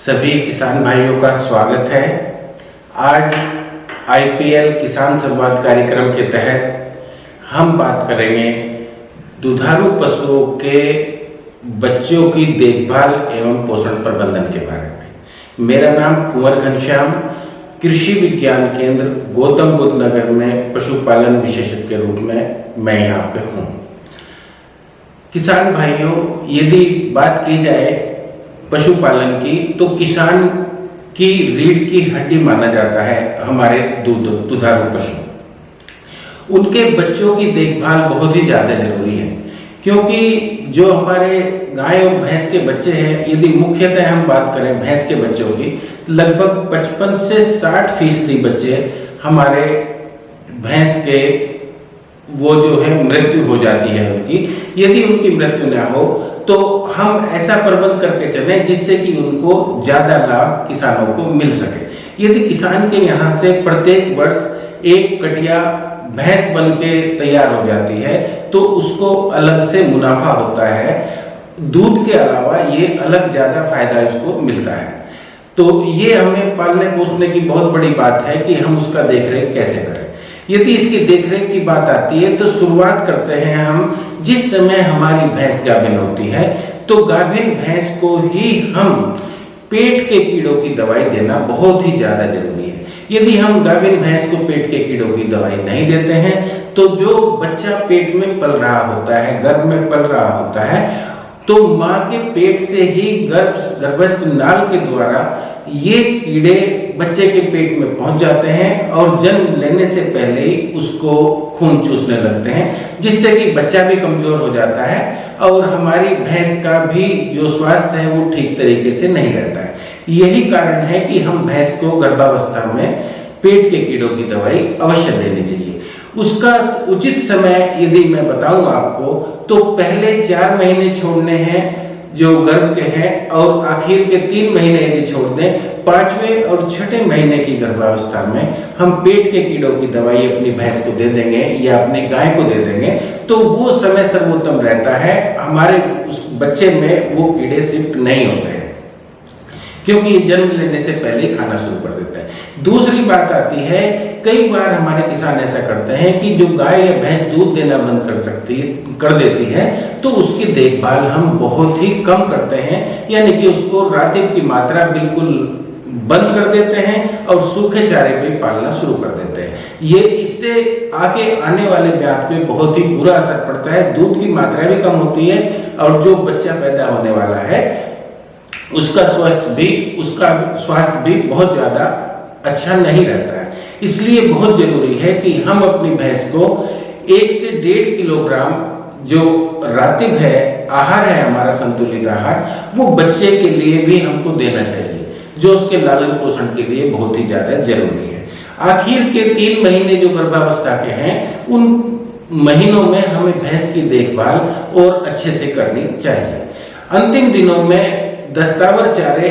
सभी किसान भाइयों का स्वागत है। आज आईपीएल किसान संवाद कार्यक्रम के तहत हम बात करेंगे दुधारू पशुओं के बच्चों की देखभाल एवं पोषण प्रबंधन के बारे में। मेरा नाम कुंवर घनश्याम, कृषि विज्ञान केंद्र गौतम बुद्ध नगर में पशुपालन विशेषज्ञ के रूप में मैं यहाँ पे हूँ। किसान भाइयों, यदि बात की जाए पशुपालन की तो किसान की रीढ़ की हड्डी माना जाता है हमारे दुधारू पशु। उनके बच्चों की देखभाल बहुत ही ज़्यादा जरूरी है, क्योंकि जो हमारे गाय और भैंस के बच्चे हैं, यदि मुख्यतः हम बात करें भैंस के बच्चों की, लगभग 55 से 60% बच्चे हमारे भैंस के वो जो है मृत्यु हो जाती है उनकी। यदि उनकी मृत्यु ना हो तो हम ऐसा प्रबंध करके चलें जिससे कि उनको ज़्यादा लाभ किसानों को मिल सके। यदि किसान के यहाँ से प्रत्येक वर्ष एक कटिया भैंस बन के तैयार हो जाती है तो उसको अलग से मुनाफा होता है। दूध के अलावा ये अलग ज़्यादा फायदा इसको मिलता है। तो ये हमें पालने पोसने की बहुत बड़ी बात है कि हम उसका देखरेख कैसे करें। यदि इसकी देखरेख की बात आती है तो शुरुआत करते हैं हम जिस समय हमारी भैंस गाभिन होती है, तो गाभिन भैंस को ही हम पेट के कीड़ों की दवाई देना बहुत ही ज़्यादा जरूरी है। यदि हम गाभिन भैंस को पेट के कीड़ों की दवाई नहीं देते हैं तो जो बच्चा पेट में पल रहा होता है, गर्भ में पल रहा होता है, तो माँ के पेट से ही गर्भस्थ नाल के द्वारा ये कीड़े बच्चे के पेट में पहुंच जाते हैं और जन्म लेने से पहले ही उसको खून चूसने लगते हैं, जिससे कि बच्चा भी कमजोर हो जाता है और हमारी भैंस का भी जो स्वास्थ्य है वो ठीक तरीके से नहीं रहता है। यही कारण है कि हम भैंस को गर्भावस्था में पेट के कीड़ों की दवाई अवश्य देनी चाहिए। उसका उचित समय यदि मैं बताऊं आपको तो पहले 4 महीने छोड़ने हैं जो गर्भ के हैं, और आखिर के 3 महीने यदि छोड़ दें, 5वें और 6ठे महीने की गर्भावस्था में हम पेट के कीड़ों की दवाई अपनी भैंस को दे देंगे या अपनी गाय को दे देंगे तो वो समय सर्वोत्तम रहता है। हमारे उस बच्चे में वो कीड़े शिफ्ट नहीं होते हैं, क्योंकि जन्म लेने से पहले ही खाना शुरू कर देता है। दूसरी बात आती है, कई बार हमारे किसान ऐसा करते हैं कि जो गाय या भैंस दूध देना बंद कर देती है तो उसकी देखभाल हम बहुत ही कम करते हैं, यानी कि उसको रातिब की मात्रा बिल्कुल बंद कर देते हैं और सूखे चारे पे पालना शुरू कर देते हैं। ये इससे आगे आने वाले ब्याज पे बहुत ही बुरा असर पड़ता है। दूध की मात्रा भी कम होती है और जो बच्चा पैदा होने वाला है उसका स्वास्थ्य भी बहुत ज़्यादा अच्छा नहीं रहता है। इसलिए बहुत जरूरी है कि हम अपनी भैंस को 1 से 1.5 किलोग्राम जो रातिब है, आहार है हमारा संतुलित आहार, वो बच्चे के लिए भी हमको देना चाहिए, जो उसके लालन पोषण के लिए बहुत ही ज़्यादा जरूरी है। आखिर के 3 महीने जो गर्भावस्था के हैं, उन महीनों में हमें भैंस की देखभाल और अच्छे से करनी चाहिए। अंतिम दिनों में दस्तावर चारे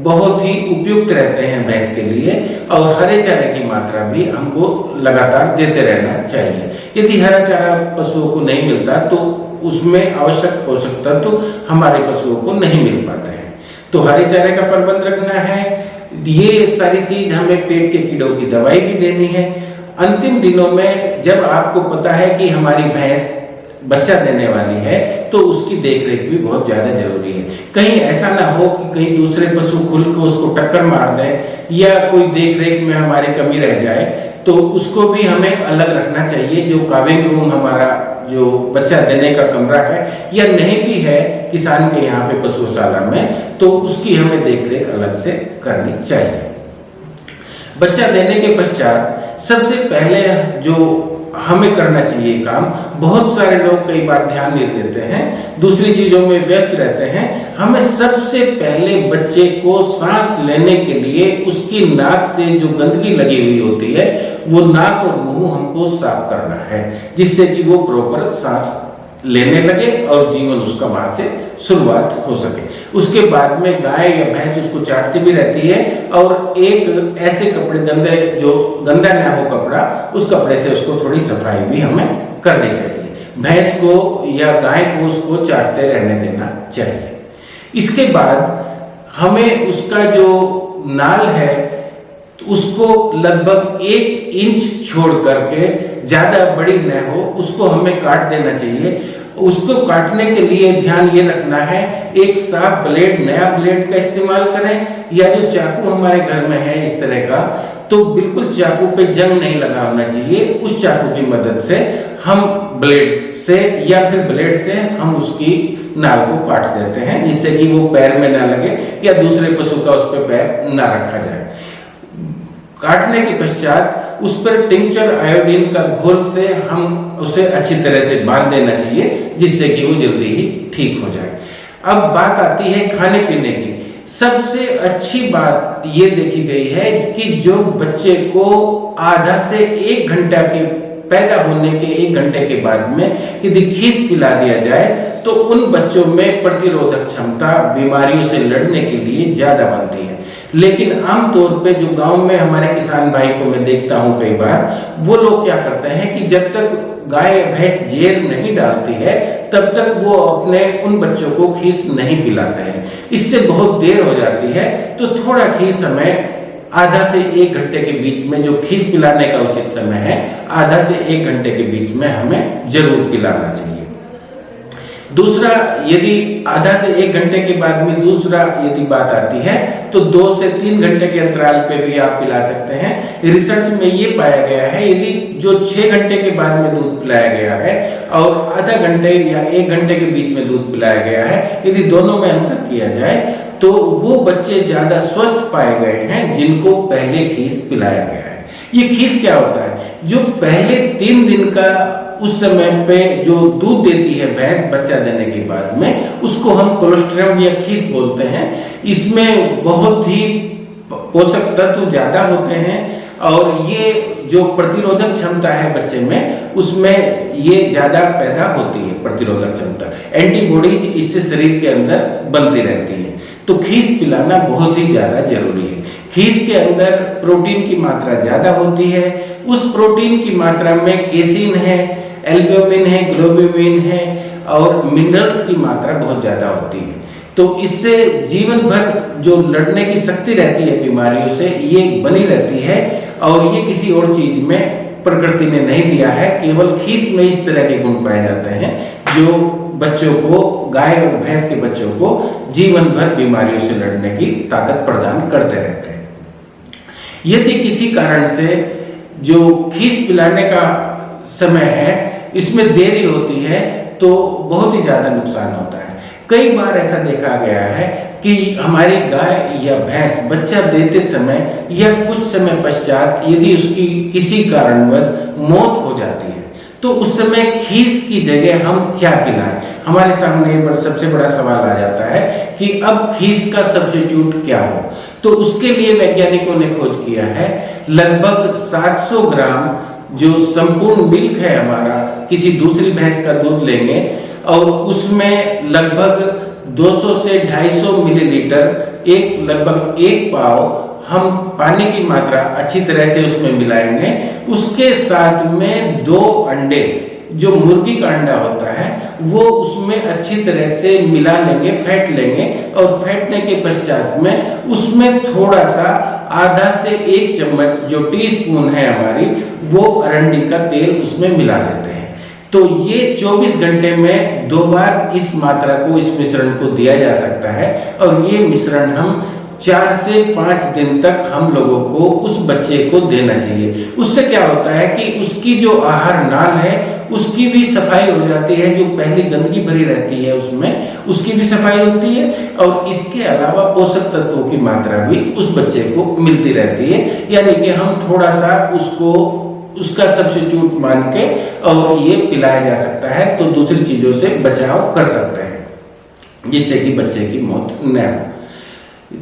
बहुत ही उपयुक्त रहते हैं भैंस के लिए, और हरे चारे की मात्रा भी हमको लगातार देते रहना चाहिए। यदि हरा चारा पशुओं को नहीं मिलता तो उसमें आवश्यक पोषक तत्व हमारे पशुओं को नहीं मिल पाते हैं, तो हरे चारे का प्रबंध रखना है। ये सारी चीज हमें पेट के कीड़ों की दवाई भी देनी है। अंतिम दिनों में जब आपको पता है कि हमारी भैंस बच्चा देने वाली है तो उसकी देखरेख भी बहुत ज़्यादा जरूरी है। कहीं ऐसा ना हो कि कहीं दूसरे पशु खुल के उसको टक्कर मार दें या कोई देखरेख में हमारी कमी रह जाए, तो उसको भी हमें अलग रखना चाहिए। जो काविंग रूम हमारा जो बच्चा देने का कमरा है या नहीं भी है किसान के यहाँ पे पशुशाला में, तो उसकी हमें देखरेख अलग से करनी चाहिए। बच्चा देने के पश्चात सबसे पहले जो हमें करना चाहिए काम, बहुत सारे लोग कई बार ध्यान नहीं देते हैं, दूसरी चीजों में व्यस्त रहते हैं। हमें सबसे पहले बच्चे को सांस लेने के लिए उसकी नाक से जो गंदगी लगी हुई होती है वो नाक और मुंह हमको साफ करना है, जिससे कि वो प्रॉपर सांस लेने लगे और जीवन उसका वहां से शुरुआत हो सके। उसके बाद में गाय या भैंस उसको चाटती भी रहती है और एक ऐसे कपड़े जो गंदा ना हो कपड़ा, उस कपड़े से उसको थोड़ी सफाई भी हमें करनी चाहिए। भैंस को या गाय को उसको चाटते रहने देना चाहिए। इसके बाद हमें उसका जो नाल है उसको लगभग 1 इंच छोड़ करके, ज्यादा बड़ी न हो, उसको हमें काट देना चाहिए। उसको काटने के लिए ध्यान ये रखना है, एक साफ ब्लेड, नया ब्लेड का इस्तेमाल करें, या जो चाकू हमारे घर में है इस तरह का, तो बिल्कुल चाकू पे जंग नहीं लगा होना चाहिए। उस चाकू की मदद से हम ब्लेड से या फिर ब्लेड से हम उसकी नाल को काट देते हैं, जिससे कि वो पैर में ना लगे या दूसरे पशु का उस पर पैर ना रखा जाए। काटने के पश्चात उस पर टिंचर आयोडीन का घोल से हम उसे अच्छी तरह से बांध देना चाहिए, जिससे कि वो जल्दी ही ठीक हो जाए। अब बात आती है खाने पीने की। सबसे अच्छी बात ये देखी गई है कि जो बच्चे को आधा से 1 घंटा के पैदा होने के 1 घंटे के बाद में यदि खीस पिला दिया जाए तो उन बच्चों में प्रतिरोधक क्षमता बीमारियों से लड़ने के लिए ज्यादा बनती है। लेकिन आमतौर पे जो गांव में हमारे किसान भाई को मैं देखता हूं कई बार, वो लोग क्या करते हैं कि जब तक गाय भैंस जेर नहीं डालती है तब तक वो अपने उन बच्चों को खीस नहीं पिलाते हैं। इससे बहुत देर हो जाती है, तो थोड़ा खीस हमें आधा से 1 घंटे के बीच में, जो खीस पिलाने का उचित समय है, आधा से 1 घंटे के बीच में हमें जरूर पिलाना चाहिए। दूसरा, यदि आधा से 1 घंटे के बाद में दूसरा यदि बात आती है तो 2 से 3 घंटे के अंतराल पे भी आप पिला सकते हैं। रिसर्च में ये पाया गया है, यदि जो 6 घंटे के बाद में दूध पिलाया गया है और आधा घंटे या 1 घंटे के बीच में दूध पिलाया गया है, यदि दोनों में अंतर किया जाए तो वो बच्चे ज्यादा स्वस्थ पाए गए हैं जिनको पहले खीस पिलाया गया है। ये खीस क्या होता है? जो पहले 3 दिन का उस समय पे जो दूध देती है भैंस बच्चा देने के बाद में, उसको हम कोलेस्ट्रम या खीस बोलते हैं। इसमें बहुत ही पोषक तत्व ज्यादा होते हैं और ये जो प्रतिरोधक क्षमता है बच्चे में, उसमें ये ज्यादा पैदा होती है। प्रतिरोधक क्षमता, एंटीबॉडीज इससे शरीर के अंदर बनती रहती है। तो खीस पिलाना बहुत ही ज्यादा जरूरी है। खीस के अंदर प्रोटीन की मात्रा ज्यादा होती है। उस प्रोटीन की मात्रा में केसिन है, एल्ब्यूमिन है, ग्लोबुलिन है और मिनरल्स की मात्रा बहुत ज्यादा होती है। तो इससे जीवन भर जो लड़ने की शक्ति रहती है बीमारियों से, ये बनी रहती है। और ये किसी और चीज में प्रकृति ने नहीं दिया है, केवल खीस में इस तरह के गुण पाए जाते हैं जो बच्चों को, गाय और भैंस के बच्चों को जीवन भर बीमारियों से लड़ने की ताकत प्रदान करते रहते हैं। यदि किसी कारण से जो खीस पिलाने का समय है इसमें देरी होती है तो बहुत ही ज्यादा नुकसान होता है। कई बार ऐसा देखा गया है कि हमारी गाय या भैंस बच्चा देते समय या कुछ समय पश्चात यदि उसकी किसी कारणवश मौत हो जाती है तो उस समय खीस की जगह हम क्या पिलाएं? हमारे सामने सबसे बड़ा सवाल आ जाता है कि अब खीस का सब्स्टिट्यूट क्या हो। तो उसके लिए वैज्ञानिकों ने खोज किया है, लगभग 700 ग्राम जो संपूर्ण मिल्क है हमारा, किसी दूसरी भैंस का दूध लेंगे और उसमें लगभग 200 से 250 मिलीलीटर, लगभग 1 पाव हम पानी की मात्रा अच्छी तरह से उसमें मिलाएंगे। उसके साथ में 2 अंडे, जो मुर्गी का अंडा होता है, वो उसमें अच्छी तरह से मिला लेंगे, फेंट लेंगे और फेंटने के पश्चात में उसमें थोड़ा सा आधा से 1 चम्मच जो टीस्पून है हमारी, वो अरंडी का तेल उसमें मिला देते हैं। तो ये 24 घंटे में 2 बार इस मात्रा को, इस मिश्रण को दिया जा सकता है और ये मिश्रण हम 4 से 5 दिन तक हम लोगों को उस बच्चे को देना चाहिए। उससे क्या होता है कि उसकी जो आहार नाल है उसकी भी सफाई हो जाती है, जो पहली गंदगी भरी रहती है उसमें उसकी भी सफाई होती है और इसके अलावा पोषक तत्वों की मात्रा भी उस बच्चे को मिलती रहती है। यानी कि हम थोड़ा सा उसको उसका सब्स्टिट्यूट मान के और ये पिलाया जा सकता है, तो दूसरी चीजों से बचाव कर सकते हैं जिससे कि बच्चे की मौत न हो।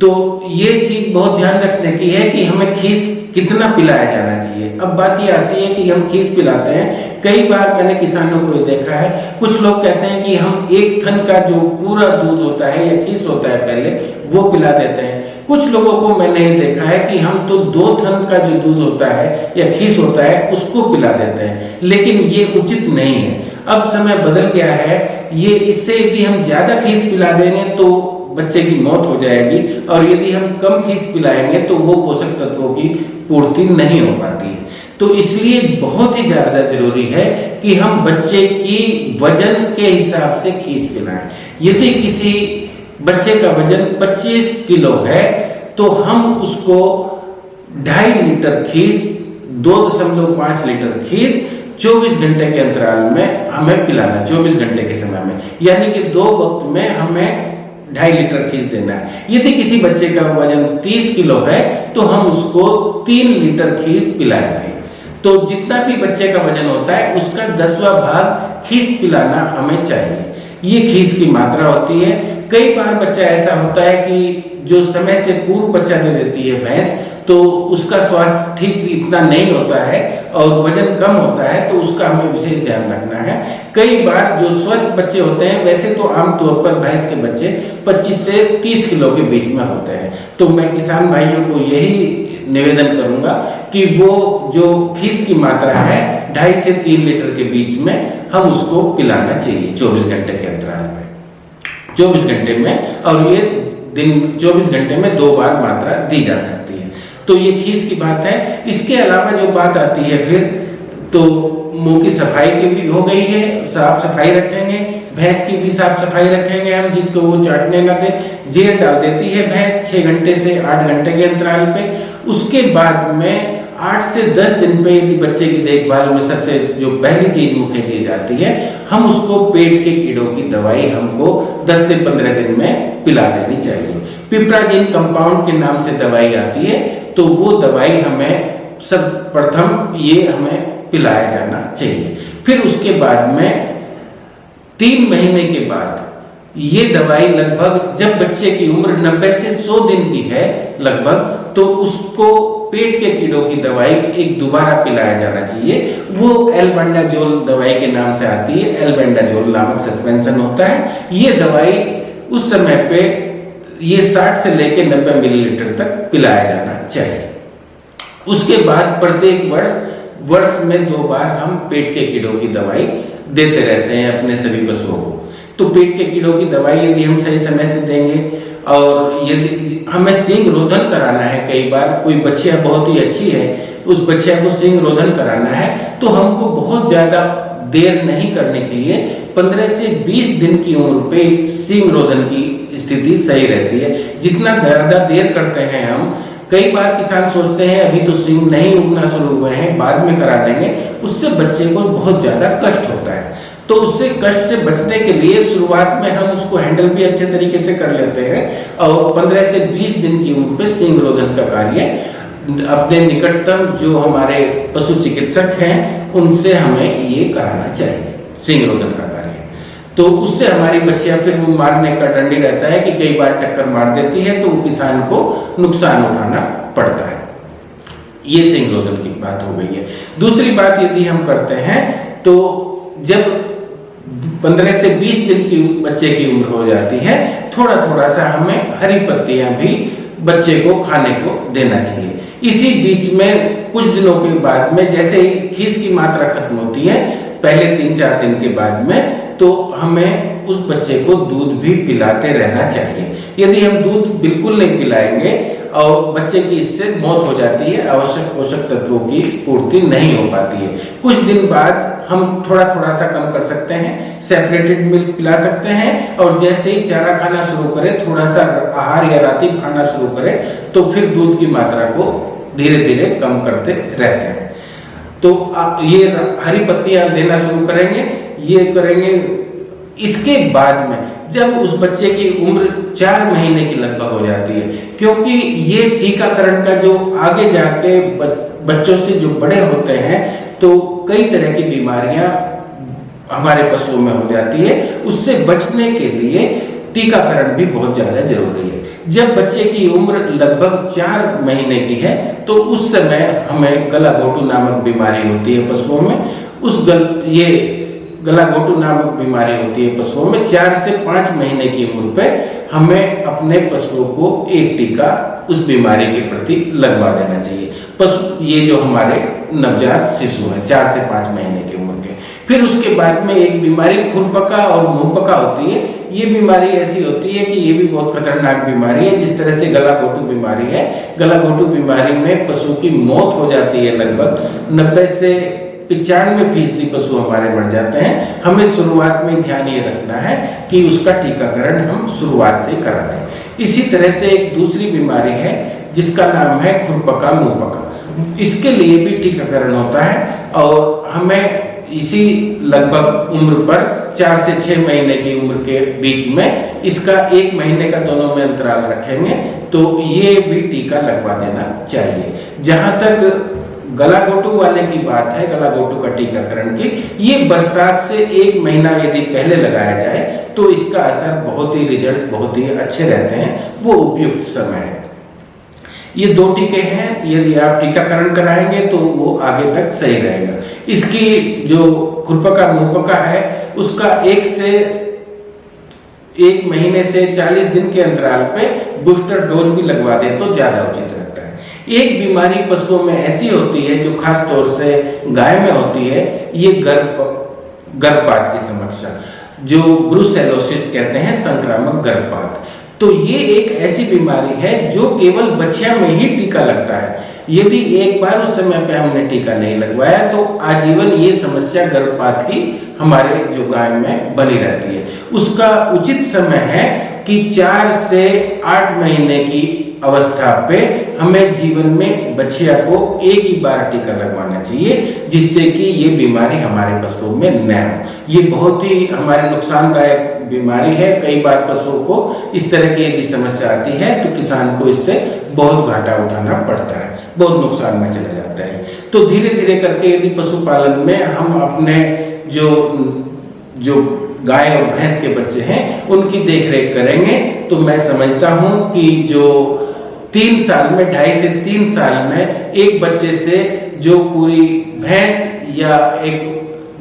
तो ये चीज बहुत ध्यान रखने की है कि हमें खीस कितना पिलाया जाना चाहिए। अब बात ये आती है कि हम खीस पिलाते हैं, कई बार मैंने किसानों को ये देखा है, कुछ लोग कहते हैं कि हम 1 थन का जो पूरा दूध होता है या खीस होता है पहले वो पिला देते हैं। कुछ लोगों को मैंने ये देखा है कि हम तो 2 थन का जो दूध होता है या खीस होता है उसको पिला देते हैं, लेकिन ये उचित नहीं है। अब समय बदल गया है, ये इससे यदि हम ज्यादा खीस पिला देंगे तो बच्चे की मौत हो जाएगी, और यदि हम कम खीस पिलाएंगे तो वो पोषक तत्वों की पूर्ति नहीं हो पाती है। तो इसलिए बहुत ही ज़्यादा जरूरी है कि हम बच्चे की वजन के हिसाब से खीस पिलाएं। यदि किसी बच्चे का वजन 25 किलो है तो हम उसको 2.5 लीटर खीस, 2.5 लीटर खीस 24 घंटे के अंतराल में हमें पिलाना, 24 घंटे के समय में, यानी कि 2 वक्त में हमें 2.5 लीटर खीस देना है। यदि किसी बच्चे का वजन 30 किलो है तो हम उसको 3 लीटर खीस पिलाएंगे। तो जितना भी बच्चे का वजन होता है उसका 10वां भाग खीस पिलाना हमें चाहिए। ये खीस की मात्रा होती है। कई बार बच्चा ऐसा होता है कि जो समय से पूर्व बच्चा दे देती है भैंस, तो उसका स्वास्थ्य ठीक इतना नहीं होता है और वजन कम होता है, तो उसका हमें विशेष ध्यान रखना है। कई बार जो स्वस्थ बच्चे होते हैं, वैसे तो आमतौर पर भैंस के बच्चे 25 से 30 किलो के बीच में होते हैं, तो मैं किसान भाइयों को यही निवेदन करूंगा कि वो जो खीस की मात्रा है 2.5 से 3 लीटर के बीच में हम उसको पिलाना चाहिए 24 घंटे के अंतराल में, 24 घंटे में, और ये दिन 24 घंटे में 2 बार मात्रा दी जा सकती है। तो ये खीस की बात है। इसके अलावा जो बात आती है फिर, तो मुंह की सफाई की भी हो गई है, साफ सफाई रखेंगे, भैंस की भी साफ सफाई रखेंगे हम, जिसको वो चाटने ना दे। जेर डाल देती है भैंस 6 घंटे से 8 घंटे के अंतराल पे। उसके बाद में 8 से 10 दिन पे यदि बच्चे की देखभाल में सबसे जो पहली चीज मुख्य चीज आती है, हम उसको पेट के कीड़ों की दवाई हमको 10 से 15 दिन में पिला देनी चाहिए। पिपराजिन कंपाउंड के नाम से दवाई आती है, तो वो दवाई हमें सर्वप्रथम ये हमें पिलाया जाना चाहिए। फिर उसके बाद में 3 महीने के बाद ये दवाई लगभग, जब बच्चे की उम्र 90 से 100 दिन की है लगभग, तो उसको पेट के कीड़ों की दवाई एक दोबारा पिलाया जाना चाहिए। वो एल्बेंडाजोल दवाई के नाम से आती है, एल्बेंडाजोल नामक सस्पेंशन होता है। ये दवाई उस समय पे ये 60 से लेकर 90 मिलीलीटर तक पिलाया जाना चाहिए। उसके बाद प्रत्येक वर्ष में 2 बार हम पेट के कीड़ों की दवाई देते रहते हैं अपने सभी पशुओं को। तो पेट के कीड़ों की दवाई यदि हम सही समय से देंगे, और यदि हमें सींग रोधन कराना है, कई बार कोई बछिया बहुत ही अच्छी है, उस बछिया को सींग रोधन कराना है, तो हमको बहुत ज़्यादा देर नहीं करनी चाहिए। 15 से 20 दिन की उम्र पे सींग रोधन की स्थिति सही रहती है। जितना ज़्यादा देर करते हैं हम, कई बार किसान सोचते हैं अभी तो सींग नहीं उगना शुरू हुए हैं, बाद में करा देंगे, उससे बच्चे को बहुत ज़्यादा कष्ट होता है। तो उससे कष्ट से बचने के लिए शुरुआत में हम उसको हैंडल भी अच्छे तरीके से कर लेते हैं, और 15 से 20 दिन की उम्र पे सींग रोधन का कार्य अपने निकटतम जो हमारे पशु चिकित्सक हैं उनसे हमें ये कराना चाहिए, सींग रोधन का कार्य। तो उससे हमारी बच्चियां, फिर वो मारने का डर नहीं रहता है कि कई बार टक्कर मार देती है तो वो किसान को नुकसान उठाना पड़ता है। ये सींग रोधन की बात हो गई है। दूसरी बात यदि हम करते हैं, तो जब 15 से 20 दिन की बच्चे की उम्र हो जाती है, थोड़ा थोड़ा सा हमें हरी पत्तियां भी बच्चे को खाने को देना चाहिए। इसी बीच में कुछ दिनों के बाद में, जैसे ही खीस की मात्रा खत्म होती है, पहले 3-4 दिन के बाद में, तो हमें उस बच्चे को दूध भी पिलाते रहना चाहिए। यदि हम दूध बिल्कुल नहीं पिलाएंगे और बच्चे की इससे मौत हो जाती है, आवश्यक पोषक तत्वों की पूर्ति नहीं हो पाती है। कुछ दिन बाद हम थोड़ा थोड़ा सा कम कर सकते हैं, सेपरेटेड मिल्क पिला सकते हैं, और जैसे ही चारा खाना शुरू करें, थोड़ा सा आहार या रातिब खाना शुरू करें, तो फिर दूध की मात्रा को धीरे धीरे कम करते रहते हैं। तो ये हरी पत्तियां देना शुरू करेंगे, ये करेंगे। इसके बाद में जब उस बच्चे की उम्र 4 महीने की लगभग हो जाती है, क्योंकि ये टीकाकरण का जो आगे जाके बच्चों से जो बड़े होते हैं, तो कई तरह की बीमारियां हमारे पशुओं में हो जाती है। उससे बचने के लिए टीकाकरण भी बहुत ज़्यादा जरूरी है। जब बच्चे की उम्र लगभग 4 महीने की है, तो उस समय हमें गलाघोटू नामक बीमारी होती है पशुओं में। ये गलाघोटू नामक बीमारी होती है पशुओं में। 4 से 5 महीने की उम्र पे हमें अपने पशुओं को एक टीका उस बीमारी के प्रति लगवा देना चाहिए। पशु, ये जो हमारे नवजात शिशु हैं 4 से 5 महीने की उम्र के। फिर उसके बाद में एक बीमारी खुरपका और मुंहपका होती है। ये बीमारी ऐसी होती है कि ये भी बहुत खतरनाक बीमारी है। जिस तरह से गलाघोटू बीमारी है, गलाघोटू बीमारी में पशु की मौत हो जाती है, लगभग 90 से 95% पशु हमारे मर जाते हैं। हमें शुरुआत में ध्यान ये रखना है कि उसका टीकाकरण हम शुरुआत से करा दें। इसी तरह से एक दूसरी बीमारी है जिसका नाम है खुरपका मुंहपका। इसके लिए भी टीकाकरण होता है और हमें इसी लगभग उम्र पर 4 से 6 महीने की उम्र के बीच में इसका 1 महीने का दोनों में अंतराल रखेंगे तो ये भी टीका लगवा देना चाहिए। जहां तक गलाघोटू वाले की बात है, गलाघोटू का टीकाकरण की, ये बरसात से 1 महीना यदि पहले लगाया जाए तो इसका असर बहुत ही रिजल्ट बहुत ही अच्छे रहते हैं, वो उपयुक्त समय है। ये 2 टीके हैं, यदि आप टीकाकरण कराएंगे तो वो आगे तक सही रहेगा। इसकी जो खुरपका मुंहपका है उसका 1 महीने से 40 दिन के अंतराल पे बूस्टर डोज भी लगवा दे तो ज्यादा उचित रहता है। एक बीमारी पशुओं में ऐसी होती है जो खास तौर से गाय में होती है, ये गर्भपात की समस्या, जो ब्रुसेलोसिस कहते हैं, संक्रामक गर्भपात। तो ये एक ऐसी बीमारी है जो केवल बछिया में ही टीका लगता है। यदि एक बार उस समय पे हमने टीका नहीं लगवाया तो आजीवन ये समस्या गर्भपात की हमारे जो गाय में बनी रहती है। उसका उचित समय है कि 4 से 8 महीने की अवस्था पे हमें जीवन में बछिया को एक ही बार टीका लगवाना चाहिए, जिससे कि ये बीमारी हमारे पशुओं में न हो। ये बहुत ही हमारे नुकसानदायक बीमारी है। कई बार पशुओं को इस तरह की यदि समस्या आती है तो किसान को इससे बहुत घाटा उठाना पड़ता है, बहुत नुकसान में चले जाते हैं। तो धीरे धीरे करके यदि पशुपालन में हम अपने जो गाय और भैंस के बच्चे हैं उनकी देखरेख करेंगे तो मैं समझता हूं कि जो 3 साल में, 2.5 से 3 साल में एक बच्चे से जो पूरी भैंस या एक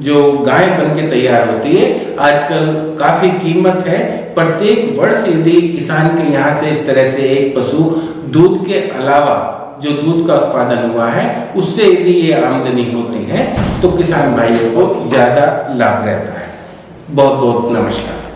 जो गाय बन के तैयार होती है, आजकल काफी कीमत है। प्रत्येक वर्ष यदि किसान के यहाँ से इस तरह से एक पशु दूध के अलावा जो दूध का उत्पादन हुआ है उससे यदि ये आमदनी होती है तो किसान भाइयों को ज्यादा लाभ रहता है। बहुत बहुत नमस्कार।